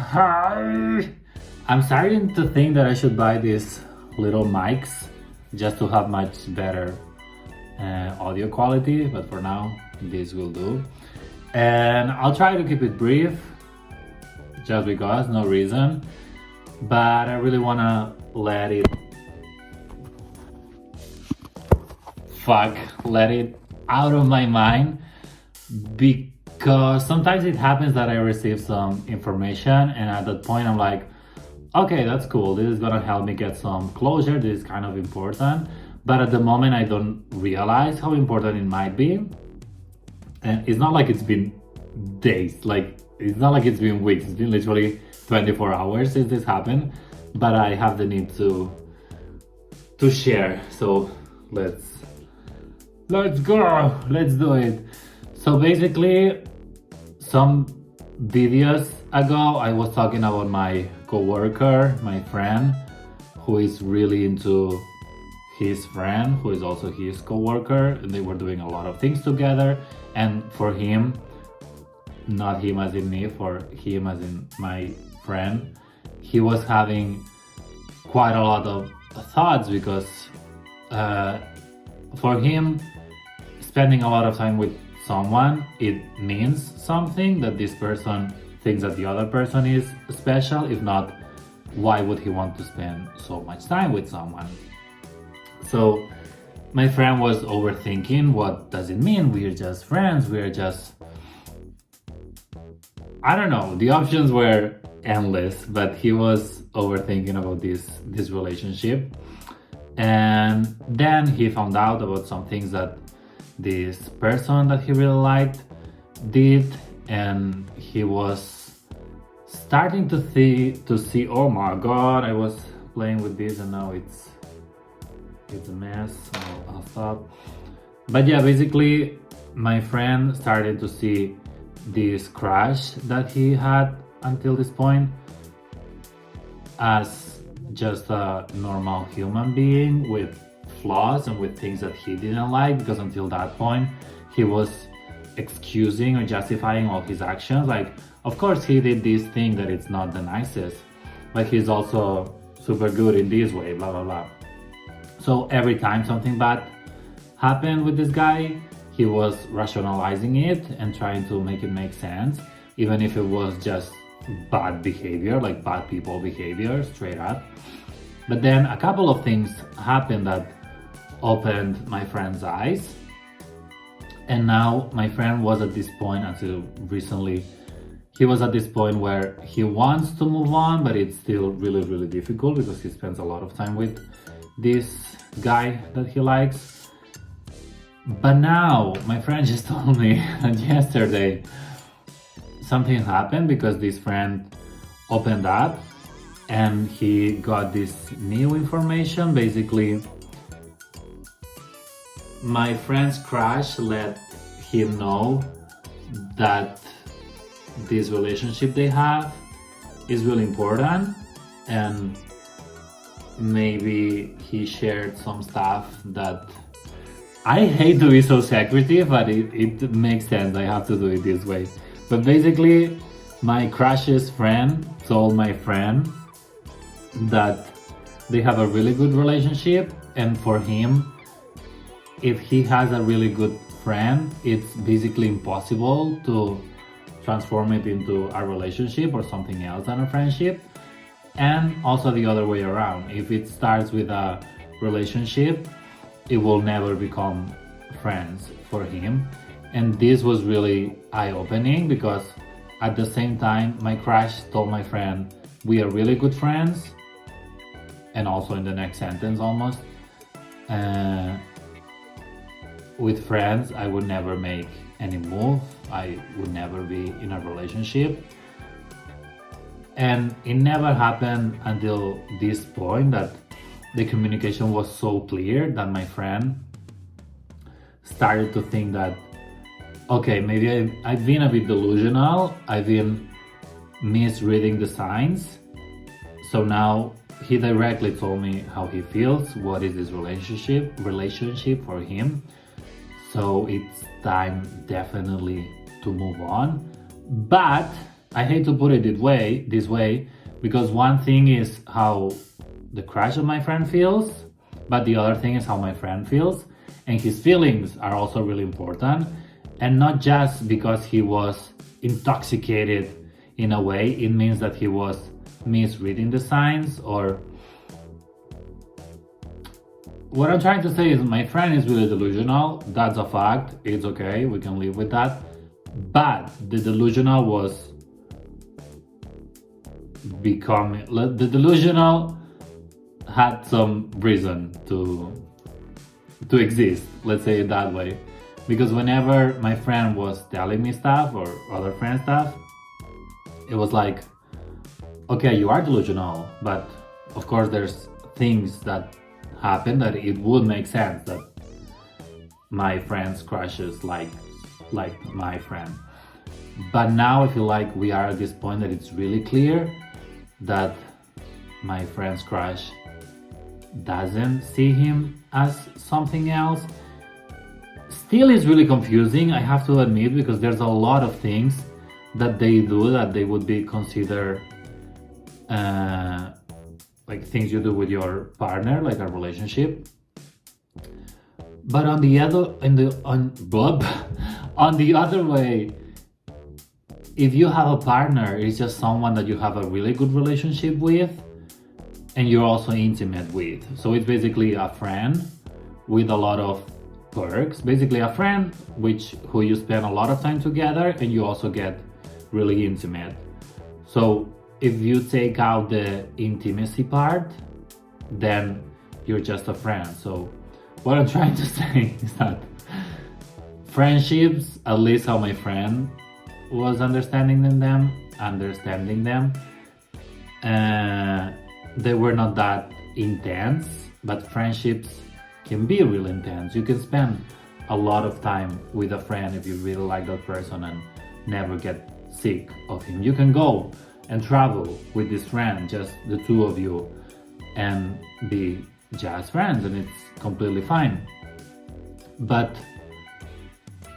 Hi. I'm starting to think that I should buy these little mics just to have much better audio quality, but for now, this will do. And I'll try to keep it brief, just because, no reason. But I really wanna let it out of my mind, because sometimes it happens that I receive some information and at that point I'm like, okay, that's cool, this is gonna help me get some closure, this is kind of important, but at the moment I don't realize how important it might be. And it's not like it's been days, like it's not like it's been weeks, it's been literally 24 hours since this happened, but I have the need to share. So let's go, let's do it. So basically, some videos ago I was talking about my coworker, my friend, who is really into his friend who is also his coworker, and they were doing a lot of things together. And for him, not him as in me, for him as in my friend, he was having quite a lot of thoughts because for him, spending a lot of time with someone, it means something, that this person thinks that the other person is special. If not, why would he want to spend so much time with someone? So my friend was overthinking, what does it mean? We're just friends, we're just, I don't know, the options were endless, but he was overthinking about this relationship. And then he found out about some things that this person that he really liked did, and he was starting to see, oh my god, I was playing with this and now it's a mess, so I'll stop. But yeah, basically my friend started to see this crush that he had until this point as just a normal human being with flaws and with things that he didn't like, because until that point he was excusing or justifying all his actions, like, of course he did this thing that it's not the nicest, but he's also super good in this way, blah blah blah. So every time something bad happened with this guy, he was rationalizing it and trying to make it make sense, even if it was just bad behavior, like bad people behavior, straight up. But then a couple of things happened that opened my friend's eyes, and now my friend was at this point, until recently, he was at this point where he wants to move on, but it's still really difficult because he spends a lot of time with this guy that he likes. But now my friend just told me that yesterday something happened because this friend opened up and he got this new information. Basically, my friend's crush let him know that this relationship they have is really important, and maybe he shared some stuff that, I hate to be so secretive, but it makes sense, I have to do it this way. But basically, my crush's friend told my friend that they have a really good relationship, and for him, if he has a really good friend, it's basically impossible to transform it into a relationship or something else than a friendship. And also the other way around, if it starts with a relationship, it will never become friends for him. And this was really eye-opening, because at the same time my crush told my friend, we are really good friends, and also in the next sentence almost, with friends I would never make any move, I would never be in a relationship. And it never happened until this point that the communication was so clear that my friend started to think that, okay, maybe I've been a bit delusional, I've been misreading the signs. So now he directly told me how he feels, what is this relationship for him. So it's time definitely to move on. But I hate to put it this way, because one thing is how the crush of my friend feels, but the other thing is how my friend feels, and his feelings are also really important, and not just because he was intoxicated in a way. It means that he was misreading the signs, or what I'm trying to say is my friend is really delusional. That's a fact. It's okay. We can live with that. But the delusional was becoming, the delusional had some reason to exist. Let's say it that way. Because whenever my friend was telling me stuff or other friend stuff, it was like, okay, you are delusional, but of course there's things that happen that it would make sense that my friend's crushes like my friend. But now I feel like we are at this point that it's really clear that my friend's crush doesn't see him as something else. Still is really confusing, I have to admit, because there's a lot of things that they do that they would be considered like things you do with your partner, like a relationship. But on the other way, if you have a partner, it's just someone that you have a really good relationship with and you're also intimate with. So it's basically a friend with a lot of perks. Basically a friend who you spend a lot of time together and you also get really intimate. So if you take out the intimacy part, then you're just a friend. So what I'm trying to say is that friendships, at least how my friend was understanding them, they were not that intense, but friendships can be real intense. You can spend a lot of time with a friend if you really like that person and never get sick of him. You can go and travel with this friend, just the two of you, and be just friends, and it's completely fine. But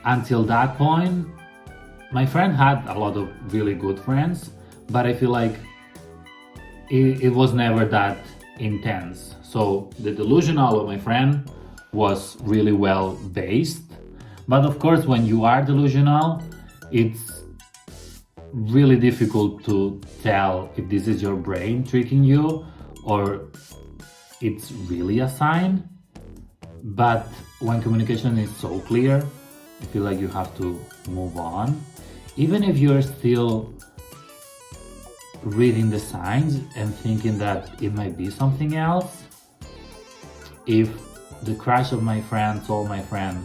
until that point, my friend had a lot of really good friends, but I feel like it was never that intense. So the delusional of my friend was really well based. But of course, when you are delusional, it's really difficult to tell if this is your brain tricking you or it's really a sign. But when communication is so clear, I feel like you have to move on. Even if you're still reading the signs and thinking that it might be something else, if the crush of my friend told my friend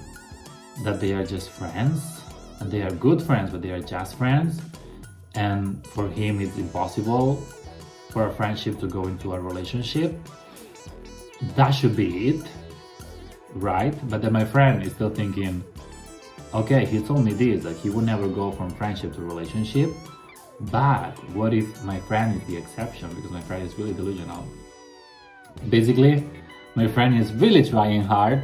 that they are just friends, and they are good friends, but they are just friends, and for him it's impossible for a friendship to go into a relationship, that should be it, right? But then my friend is still thinking, okay, he told me this, that he would never go from friendship to relationship, but what if my friend is the exception, because my friend is really delusional? Basically, my friend is really trying hard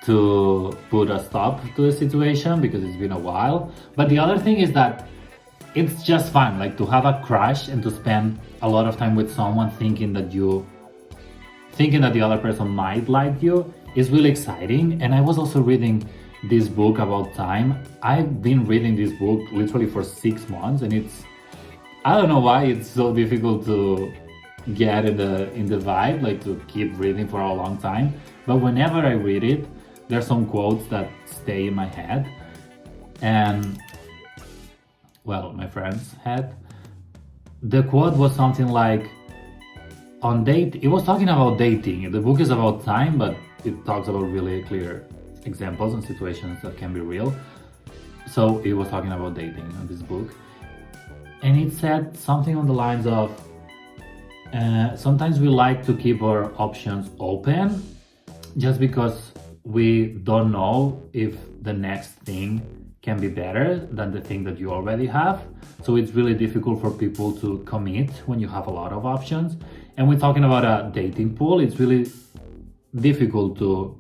to put a stop to the situation because it's been a while. But the other thing is that it's just fun, like to have a crush and to spend a lot of time with someone thinking that the other person might like you is really exciting. And I was also reading this book about time. I've been reading this book literally for 6 months, and I don't know why it's so difficult to get in the vibe, like to keep reading for a long time. But whenever I read it, there's some quotes that stay in my head, and well, my friend's head. The quote was something like, it was talking about dating. The book is about time, but it talks about really clear examples and situations that can be real. So it was talking about dating in this book, and it said something on the lines of, sometimes we like to keep our options open just because we don't know if the next thing can be better than the thing that you already have. So it's really difficult for people to commit when you have a lot of options. And we're talking about a dating pool. It's really difficult to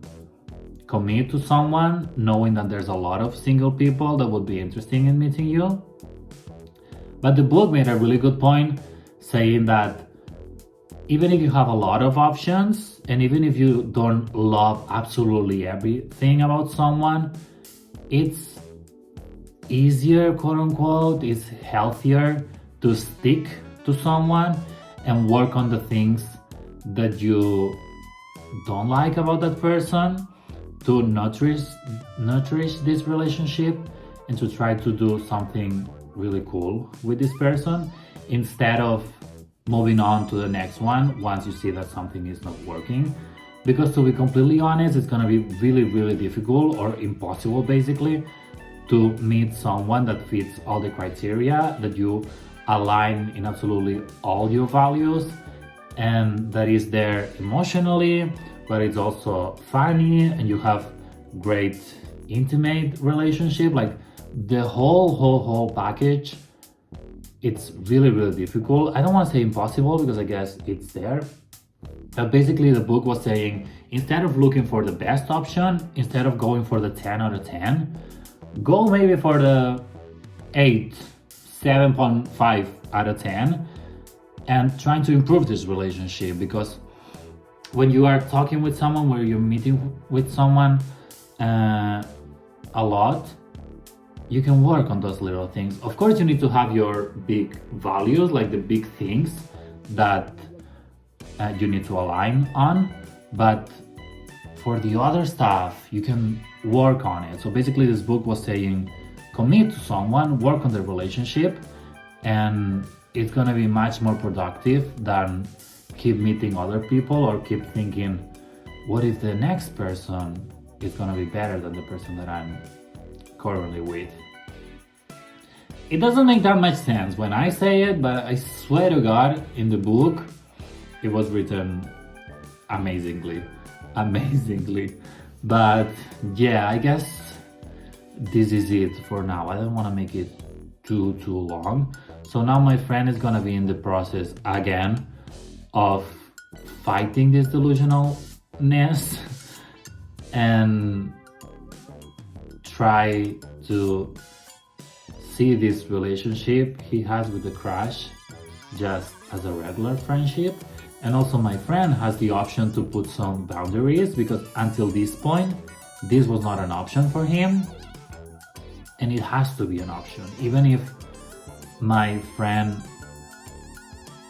commit to someone knowing that there's a lot of single people that would be interested in meeting you. But the book made a really good point saying that even if you have a lot of options and even if you don't love absolutely everything about someone, it's easier, quote unquote, it's healthier to stick to someone and work on the things that you don't like about that person, to nurture this relationship and to try to do something really cool with this person instead of moving on to the next one once you see that something is not working. Because to be completely honest, it's gonna be really difficult or impossible basically to meet someone that fits all the criteria, that you align in absolutely all your values, and that is there emotionally, but it's also funny and you have great intimate relationship, like the whole package. It's really difficult. I don't want to say impossible because I guess it's there. But basically the book was saying, instead of looking for the best option, instead of going for the 10 out of 10, go maybe for the 8, 7.5 out of 10 and trying to improve this relationship. Because when you are talking with someone, where you're meeting with someone a lot, you can work on those little things. Of course, you need to have your big values, like the big things that you need to align on. But for the other stuff, you can work on it. So basically, this book was saying, commit to someone, work on the relationship, and it's gonna be much more productive than keep meeting other people or keep thinking, what if the next person is gonna be better than the person that I'm currently with? It doesn't make that much sense when I say it, but I swear to God, in the book, it was written amazingly. But yeah, I guess this is it for now. I don't want to make it too long. So now my friend is gonna be in the process again of fighting this delusionalness and try to see this relationship he has with the crush just as a regular friendship. And also my friend has the option to put some boundaries, because until this point this was not an option for him, and it has to be an option. Even if my friend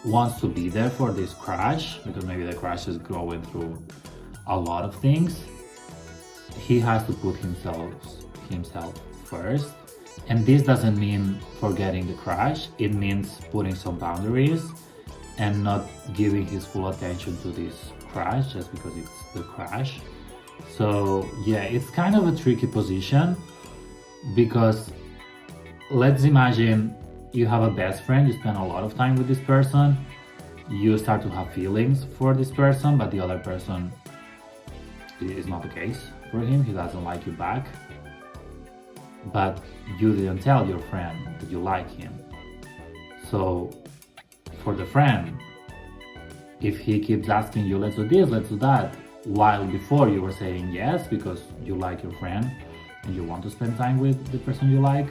wants to be there for this crush, because maybe the crush is going through a lot of things, he has to put himself first. And this doesn't mean forgetting the crush, it means putting some boundaries and not giving his full attention to this crush just because it's the crush. So yeah, it's kind of a tricky position, because let's imagine you have a best friend, you spend a lot of time with this person, you start to have feelings for this person, but the other person is not the case for him, he doesn't like you back, but you didn't tell your friend that you like him. So for the friend, if he keeps asking you, let's do this, let's do that, while before you were saying yes because you like your friend and you want to spend time with the person you like,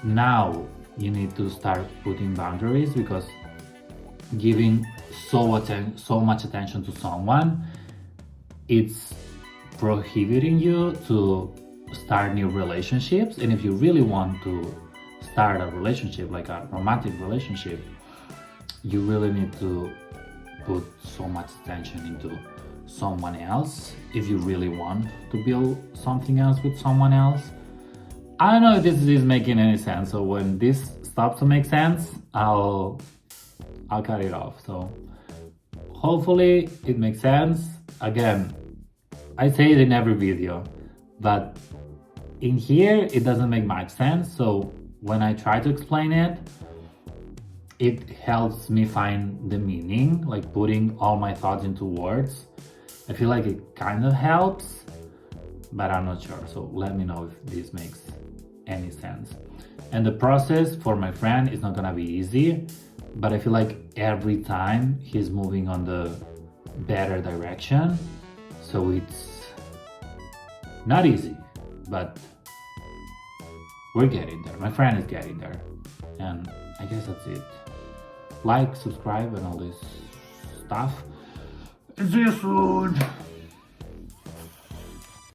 now you need to start putting boundaries, because giving so much attention to someone, it's prohibiting you to start new relationships. And if you really want to start a relationship, like a romantic relationship, you really need to put so much attention into someone else if you really want to build something else with someone else. I don't know if this is making any sense, so when this stops to make sense, I'll cut it off. So hopefully it makes sense. Again, I say it in every video, but in here it doesn't make much sense. So when I try to explain it, it helps me find the meaning, like putting all my thoughts into words. I feel like it kind of helps, but I'm not sure. So let me know if this makes any sense. And the process for my friend is not gonna be easy, but I feel like every time he's moving on the better direction. So it's not easy, but we're getting there. My friend is getting there. And I guess that's it. Like, subscribe, and all this stuff. See you soon.